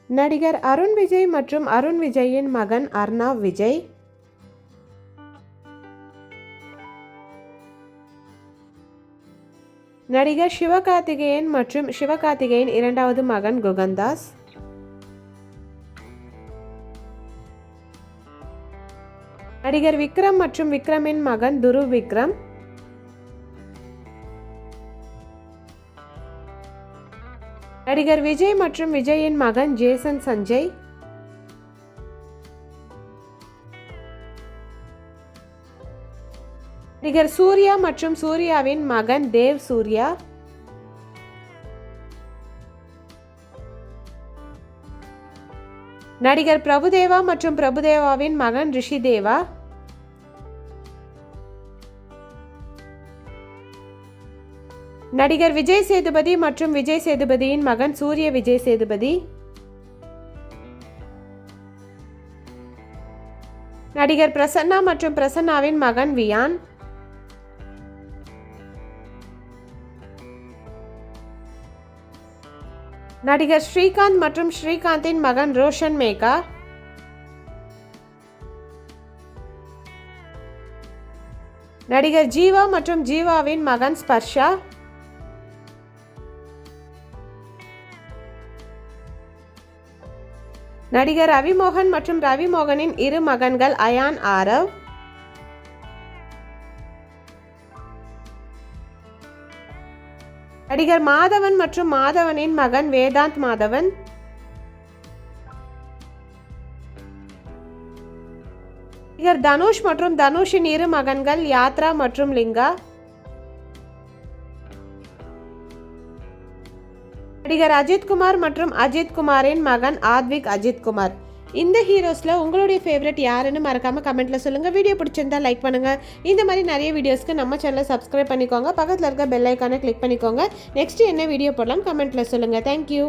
நடிகர் அருண் விஜய் மற்றும் அருண் விஜயின் மகன் அர்ணவ் விஜய். நடிகர் சிவகார்த்திகேயன் மற்றும் சிவகார்த்திகேயன் இரண்டாவது மகன் குகன்தாஸ். நடிகர் விக்ரம் மற்றும் விக்ரமின் மகன் துருவ் விக்ரம். நடிகர் விஜய் மற்றும் விஜயின் மகன் ஜேசன் சஞ்சய். நடிகர் சூர்யா மற்றும் சூர்யாவின் மகன் தேவ் சூர்யா. நடிகர் பிரபுதேவா மற்றும் பிரபுதேவாவின் மகன் ரிஷி தேவா. நடிகர் விஜய் சேதுபதி மற்றும் விஜய் சேதுபதியின் மகன் சூர்ய விஜய் சேதுபதி. நடிகர் பிரசன்னா மற்றும் பிரசன்னாவின் மகன் வியான். நடிகர் ஸ்ரீகாந்த் மற்றும் ஸ்ரீகாந்தின் மகன் ரோஷன் மேகா. நடிகர் ஜீவா மற்றும் ஜீவாவின் மகன் ஸ்பர்ஷா. நடிகர் ரவிமோகன் மற்றும் ரவிமோகனின் இரு மகன்கள் அயான் ஆரவ். நடிகர் மாதவன் மற்றும் மாதவனின் மகன் வேதாந்த் மாதவன். நடிகர் தனுஷ் மற்றும் தனுஷின் இரு மகன்கள் யாத்ரா மற்றும் லிங்கா. நடிகர் அஜித்குமார் மற்றும் அஜித்குமாரின் மகன் ஆத்விக் அஜித்குமார். இந்த ஹீரோஸில் உங்களுடைய ஃபேவரட் யாருன்னு மறக்காமல் கமெண்ட்டில் சொல்லுங்கள். வீடியோ பிடிச்சிருந்தா லைக் பண்ணுங்கள். இந்த மாதிரி நிறைய வீடியோஸ்க்கு நம்ம சேனலை சப்ஸ்கிரைப் பண்ணிக்கோங்க. பக்கத்தில் இருக்க பெல் ஐக்கானை கிளிக் பண்ணிக்கோங்க. நெக்ஸ்ட் என்ன வீடியோ போடலாம் கமெண்ட்டில் சொல்லுங்கள். தேங்க்யூ.